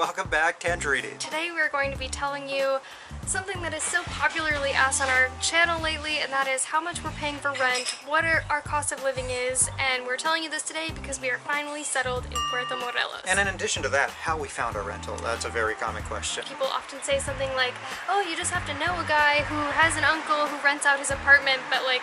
welcome back, Tangerine. Today we're going to be telling you something that is so popularly asked on our channel lately, and that is how much we're paying for rent, what our cost of living is, and we're telling you this today because we are finally settled in Puerto Morelos. And in addition to that, how we found our rental. That's a very common question. People often say something like, oh, you just have to know a guy who has an uncle who rents out his apartment, but like,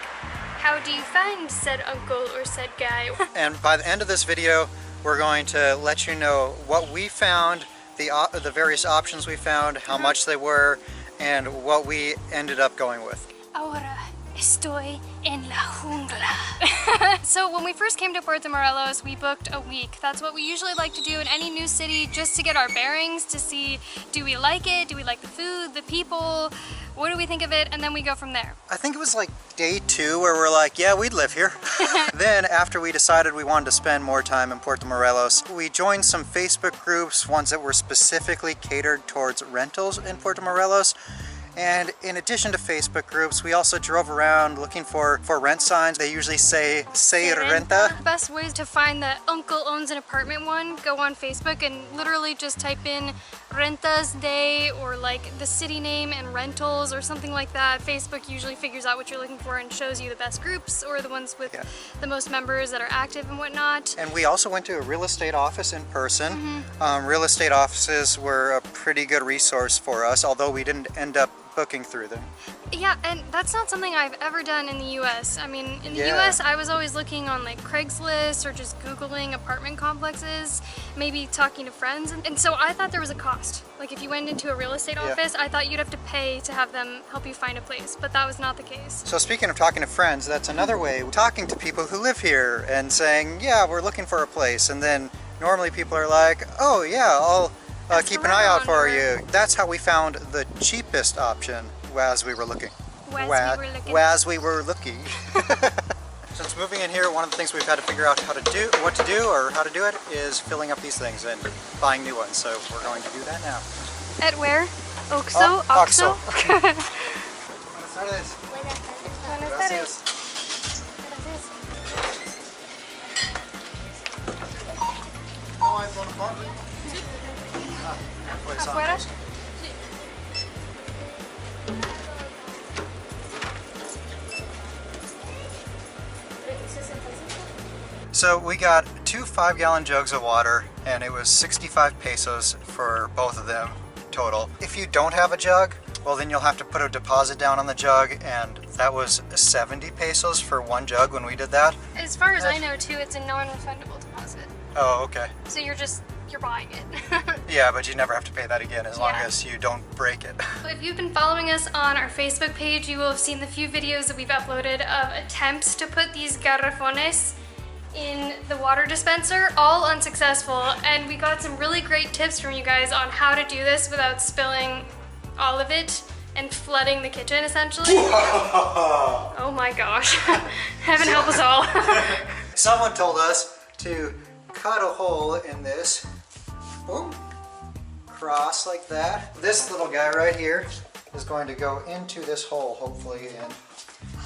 how do you find said uncle or said guy? And by the end of this video, we're going to let you know what we found, the various options we found, how much they were, and what we ended up going with. Ahora estoy en la jungla. So when we first came to Puerto Morelos, we booked a week. That's what we usually like to do in any new city, just to get our bearings, to see, do we like it? Do we like the food, the people? What do we think of it? And then we go from there. I think it was like day 2 where we're like, yeah, we'd live here. Then after we decided we wanted to spend more time in Puerto Morelos, we joined some Facebook groups, ones that were specifically catered towards rentals in Puerto Morelos. And in addition to Facebook groups, we also drove around looking for rent signs. They usually say renta. The best ways to find the uncle owns an apartment one, go on Facebook and literally just type in rentas day or like the city name and rentals or something like that. Facebook usually figures out what you're looking for and shows you the best groups or the ones with the most members that are active and whatnot. And we also went to a real estate office in person. Real estate offices were a pretty good resource for us, although we didn't end up booking through them. Yeah, and that's not something I've ever done in the US. I mean, in the US, I was always looking on like Craigslist or just Googling apartment complexes, maybe talking to friends. And so I thought there was a cost. Like if you went into a real estate office, I thought you'd have to pay to have them help you find a place, but that was not the case. So speaking of talking to friends, that's another way, talking to people who live here and saying, yeah, we're looking for a place. And then normally people are like, oh yeah, I'll keep an eye out for you. That's how we found the cheapest option as we were looking. As we were looking. Since moving in here, one of the things we've had to figure out what to do or how to do it is filling up these things and buying new ones. So we're going to do that now. At where? Oxxo? Oxxo? Buenas tardes. ¿Afuera? So we got 2 5-gallon jugs of water, and it was 65 pesos for both of them total. If you don't have a jug, well then you'll have to put a deposit down on the jug, and that was 70 pesos for one jug when we did that. As far as I know too, it's a non-refundable deposit. Oh, okay. So you're buying it. Yeah, but you never have to pay that again as long as you don't break it. So if you've been following us on our Facebook page, you will have seen the few videos that we've uploaded of attempts to put these garrafones in the water dispenser, all unsuccessful, and we got some really great tips from you guys on how to do this without spilling all of it and flooding the kitchen essentially. Oh my gosh. Heaven help us all. Someone told us to cut a hole in this. Boom. Cross like that. This little guy right here is going to go into this hole, hopefully, and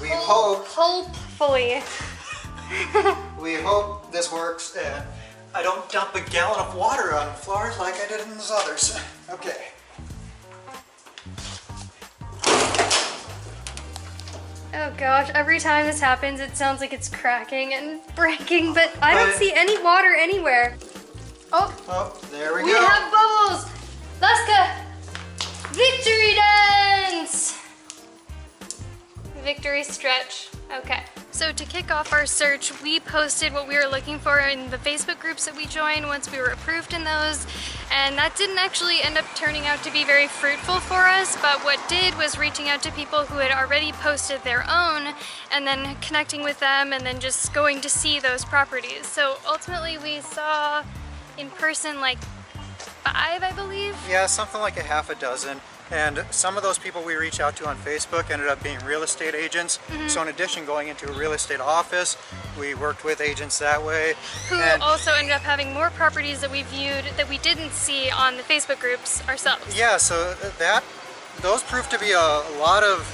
we hopefully. We hope this works and I don't dump a gallon of water on the floors like I did in those others. Okay. Oh gosh, every time this happens it sounds like it's cracking and breaking, but I don't see any water anywhere. Oh, there we go. We have bubbles! Laska! Victory dance! Victory stretch. Okay. So to kick off our search, we posted what we were looking for in the Facebook groups that we joined once we were approved in those, and that didn't actually end up turning out to be very fruitful for us, but what did was reaching out to people who had already posted their own and then connecting with them and then just going to see those properties. So ultimately we saw in person like 5, I believe. Yeah, something like a half a dozen. And some of those people we reached out to on Facebook ended up being real estate agents. So in addition, going into a real estate office, we worked with agents that way. Who also ended up having more properties that we viewed that we didn't see on the Facebook groups ourselves. Yeah, so those proved to be a lot of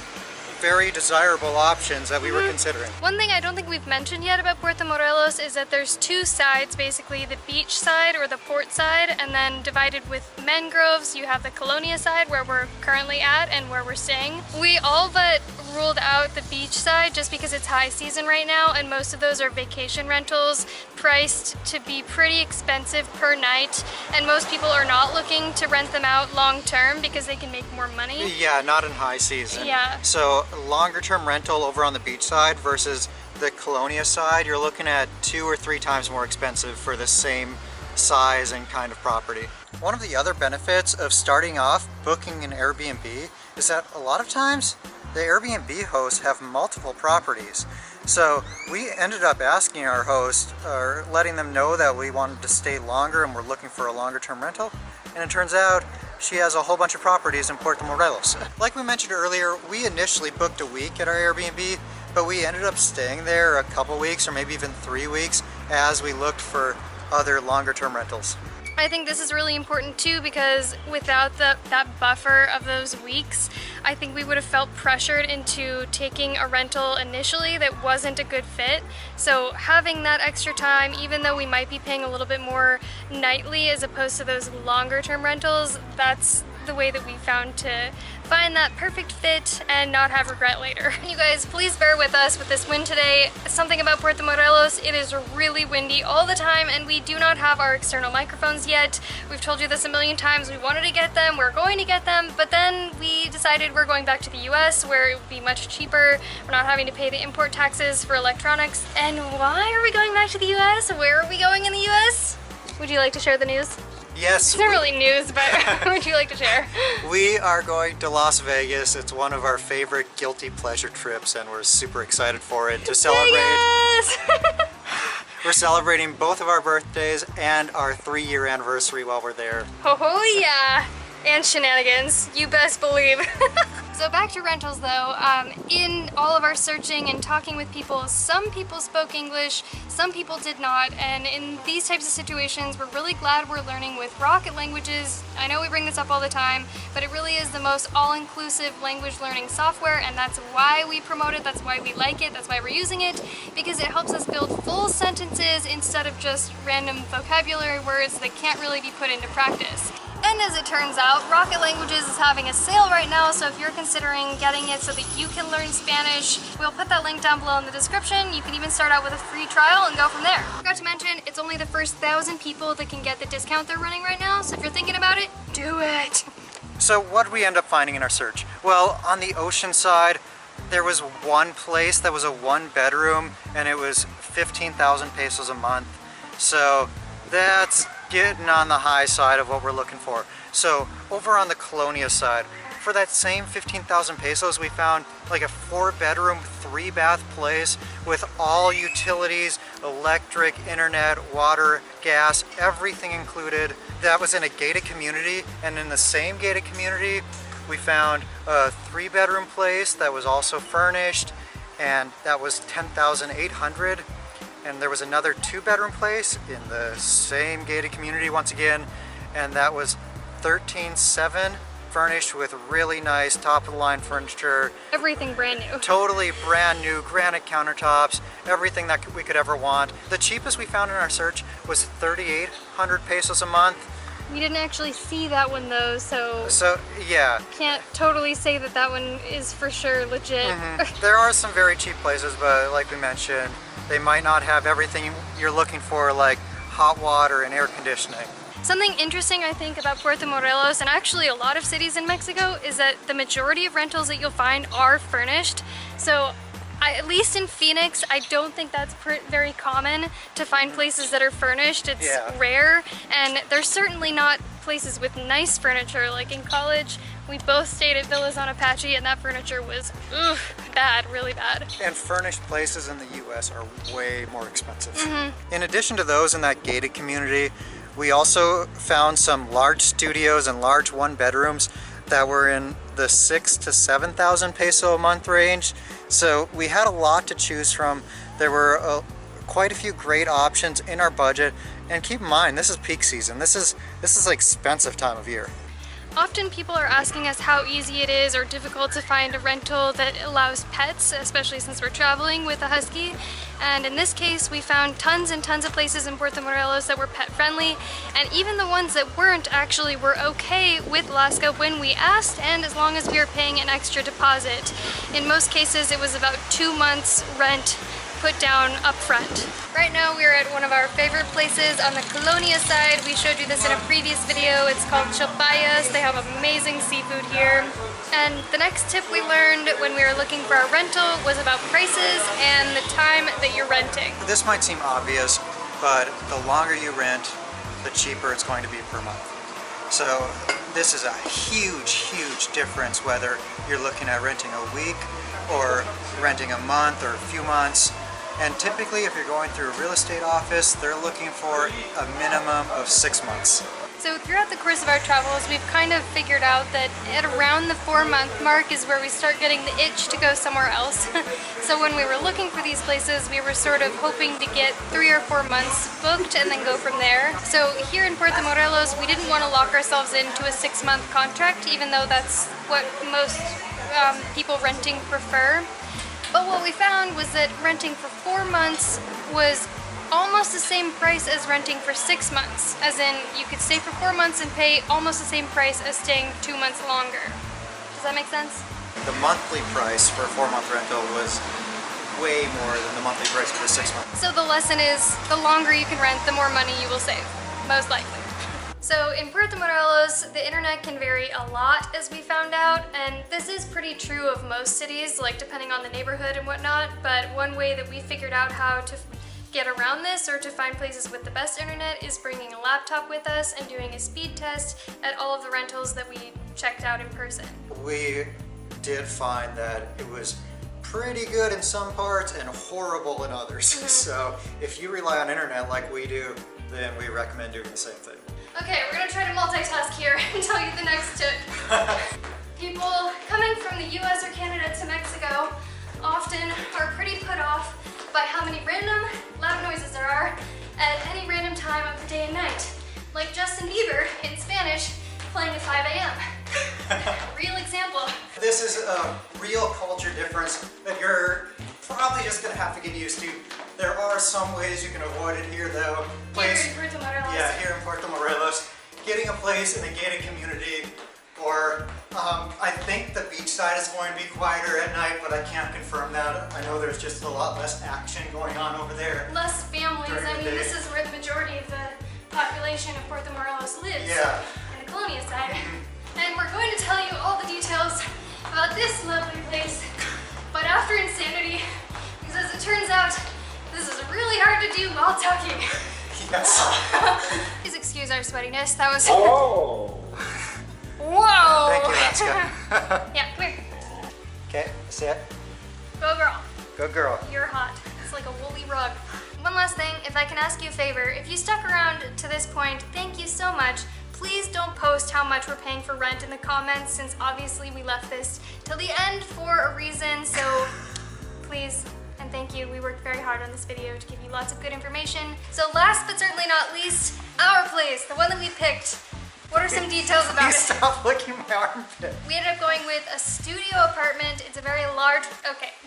very desirable options that we were considering. One thing I don't think we've mentioned yet about Puerto Morelos is that there's two sides, basically the beach side or the port side, and then divided with mangroves, you have the Colonia side where we're currently at and where we're staying. We all but ruled out the beach side just because it's high season right now, and most of those are vacation rentals priced to be pretty expensive per night, and most people are not looking to rent them out long term because they can make more money. Yeah, not in high season. Yeah. So longer term rental over on the beach side versus the Colonia side, you're looking at 2 or 3 times more expensive for the same size and kind of property. One of the other benefits of starting off booking an Airbnb is that a lot of times the Airbnb hosts have multiple properties. So we ended up asking our host, or letting them know that we wanted to stay longer and we're looking for a longer term rental. And it turns out she has a whole bunch of properties in Puerto Morelos. Like we mentioned earlier, we initially booked a week at our Airbnb, but we ended up staying there a couple weeks or maybe even 3 weeks as we looked for other longer term rentals. I think this is really important too, because without that buffer of those weeks, I think we would have felt pressured into taking a rental initially that wasn't a good fit. So having that extra time, even though we might be paying a little bit more nightly as opposed to those longer term rentals, that's the way that we found to find that perfect fit and not have regret later. You guys, please bear with us with this wind today. Something about Puerto Morelos, it is really windy all the time, and we do not have our external microphones yet. We've told you this a million times. We wanted to get them, we're going to get them, but then we decided we're going back to the US where it would be much cheaper. We're not having to pay the import taxes for electronics. And why are we going back to the US? Where are we going in the US? Would you like to share the news? Yes. It's not really news, but would you like to share? We are going to Las Vegas. It's one of our favorite guilty pleasure trips, and we're super excited for it to celebrate. Vegas! We're celebrating both of our birthdays and our 3-year anniversary while we're there. Oh yeah! And shenanigans, you best believe. So back to rentals though, in all of our searching and talking with people, some people spoke English, some people did not, and in these types of situations we're really glad we're learning with Rocket Languages. I know we bring this up all the time, but it really is the most all-inclusive language learning software, and that's why we promote it, that's why we like it, that's why we're using it, because it helps us build full sentences instead of just random vocabulary words that can't really be put into practice. And as it turns out, Rocket Languages is having a sale right now, so if you're considering getting it so that you can learn Spanish, we'll put that link down below in the description. You can even start out with a free trial and go from there. Forgot to mention, it's only the first 1,000 people that can get the discount they're running right now, so if you're thinking about it, do it! So what did we end up finding in our search? Well, on the ocean side, there was one place that was a 1-bedroom, and it was 15,000 pesos a month. So that's getting on the high side of what we're looking for. So over on the Colonia side, for that same 15,000 pesos, we found like a 4-bedroom, 3-bath place with all utilities, electric, internet, water, gas, everything included. That was in a gated community, and in the same gated community, we found a 3-bedroom place that was also furnished, and that was 10,800. And there was another 2-bedroom place in the same gated community once again, and that was 13,700, furnished with really nice top-of-the-line furniture. Everything brand new. Totally brand new, granite countertops, everything that we could ever want. The cheapest we found in our search was 3,800 pesos a month. We didn't actually see that one though, So yeah. Can't totally say that that one is for sure legit. There are some very cheap places, but like we mentioned, they might not have everything you're looking for, like hot water and air conditioning. Something interesting I think about Puerto Morelos, and actually a lot of cities in Mexico, is that the majority of rentals that you'll find are furnished. So at least in Phoenix, I don't think that's very common to find places that are furnished. It's rare, and there's certainly not places with nice furniture. Like in college, we both stayed at Villas on Apache, and that furniture was bad, really bad. And furnished places in the US are way more expensive. In addition to those in that gated community, we also found some large studios and large 1-bedrooms that were in the 6,000 to 7,000 peso a month range. So we had a lot to choose from. There were quite a few great options in our budget. And keep in mind, this is peak season. This is like expensive time of year. Often people are asking us how easy it is or difficult to find a rental that allows pets, especially since we're traveling with a husky. And in this case, we found tons and tons of places in Puerto Morelos that were pet friendly, and even the ones that weren't actually were okay with Alaska when we asked, and as long as we were paying an extra deposit. In most cases, it was about 2 months rent put down up front. Right now we're at one of our favorite places on the Colonia side. We showed you this in a previous video. It's called Chopayas. They have amazing seafood here. And the next tip we learned when we were looking for a rental was about prices and the time that you're renting. This might seem obvious, but the longer you rent, the cheaper it's going to be per month. So this is a huge difference whether you're looking at renting a week or renting a month or a few months. And typically if you're going through a real estate office, they're looking for a minimum of 6 months. So throughout the course of our travels, we've kind of figured out that at around the 4-month mark is where we start getting the itch to go somewhere else. So when we were looking for these places, we were sort of hoping to get 3 or 4 months booked and then go from there. So here in Puerto Morelos, we didn't want to lock ourselves into a 6-month contract, even though that's what most people renting prefer. But what we found was that renting for 4 months was almost the same price as renting for 6 months. As in, you could stay for 4 months and pay almost the same price as staying 2 months longer. Does that make sense? The monthly price for a 4-month rental was way more than the monthly price for the 6 months. So the lesson is, the longer you can rent, the more money you will save, most likely. So in Puerto Morelos, the internet can vary a lot, as we found out, and this is pretty true of most cities, like depending on the neighborhood and whatnot, but one way that we figured out how to get around this or to find places with the best internet is bringing a laptop with us and doing a speed test at all of the rentals that we checked out in person. We did find that it was pretty good in some parts and horrible in others. So if you rely on internet like we do, then we recommend doing the same thing. Okay, we're gonna try to multitask here and tell you the next tip. People coming from the US or Canada to Mexico often are pretty put off by how many random loud noises there are at any random time of the day and night. Like Justin Bieber in Spanish playing at 5 a.m. Real example. This is a real culture difference that you're probably just gonna have to get used to. There are some ways you can avoid it here though. Here in Puerto Morelos. Yeah, here in Puerto Morelos. Getting a place in a gated community, or I think the beach side is going to be quieter at night, but I can't confirm that. I know there's just a lot less action going on over there. Less families. I mean, this is where the majority of the population of Puerto Morelos lives. Yeah. In the Colonia side. And we're going to tell you all the details about this lovely place, but after insanity, because as it turns out, this is really hard to do while talking. Yes. Please excuse our sweatiness. That was. Oh! Whoa! Thank you, Alaska. Yeah, come here. Okay, sit. Go girl. Good girl. You're hot. It's like a woolly rug. One last thing, if I can ask you a favor, if you stuck around to this point, thank you so much. Please don't post how much we're paying for rent in the comments, since obviously we left this till the end for a reason, so please and thank you. We worked very hard on this video to give you lots of good information. So last but certainly not least, our place, the one that we picked. What are some details about it? Stop licking my armpit. We ended up going with a studio apartment. It's a very large,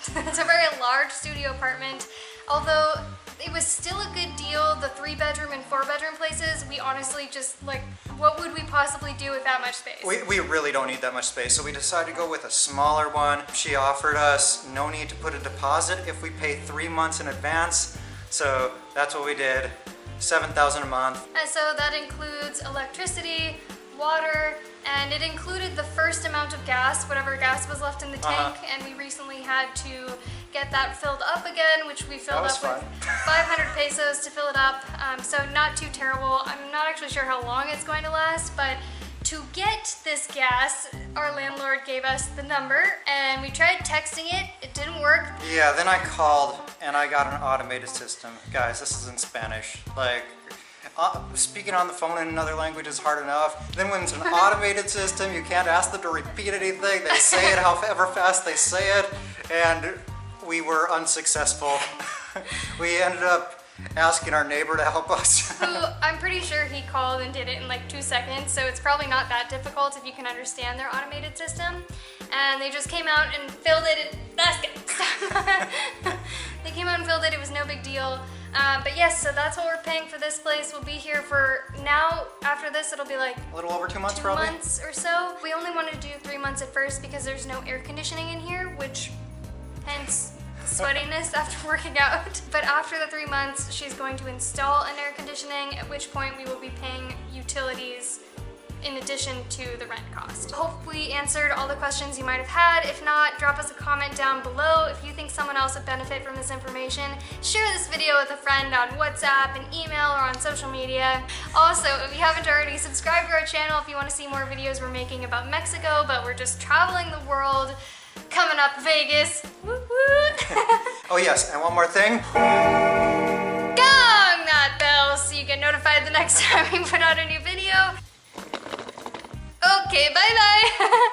it's a very large studio apartment. Although it was still a good deal, the 3-bedroom and 4-bedroom places, we honestly just like, what would we possibly do with that much space? We really don't need that much space, so we decided to go with a smaller one. She offered us no need to put a deposit if we pay 3 months in advance. So that's what we did, $7,000 a month. And so that includes electricity, water, and it included the first amount of gas, whatever gas was left in the tank, and we recently had to get that filled up again, which we filled up with 500 pesos to fill it up, so not too terrible. I'm not actually sure how long it's going to last, but to get this gas, our landlord gave us the number, and we tried texting it, it didn't work. Yeah, then I called and I got an automated system. Guys, this is in Spanish. Like, speaking on the phone in another language is hard enough. Then when it's an automated system, you can't ask them to repeat anything. They say it however fast they say it, and we were unsuccessful. We ended up asking our neighbor to help us. Who I'm pretty sure he called and did it in like 2 seconds, so it's probably not that difficult if you can understand their automated system. And they just came out and filled it in baskets. They came out and filled it, it was no big deal. But yes, so that's what we're paying for this place. We'll be here for now, after this it'll be like A little over 2 months 2 probably? months or so. We only want to do 3 months at first because there's no air conditioning in here, which hence the sweatiness after working out. But after the 3 months, she's going to install an air conditioning, at which point we will be paying utilities in addition to the rent cost. Hopefully answered all the questions you might have had. If not, drop us a comment down below. If you think someone else would benefit from this information, share this video with a friend on WhatsApp, an email, or on social media. Also, if you haven't already, subscribe to our channel if you want to see more videos we're making about Mexico, but we're just traveling the world. Coming up, Vegas. Woot woot. Oh yes, and one more thing. Gong that bell so you get notified the next time we put out a new video. Okay, bye bye.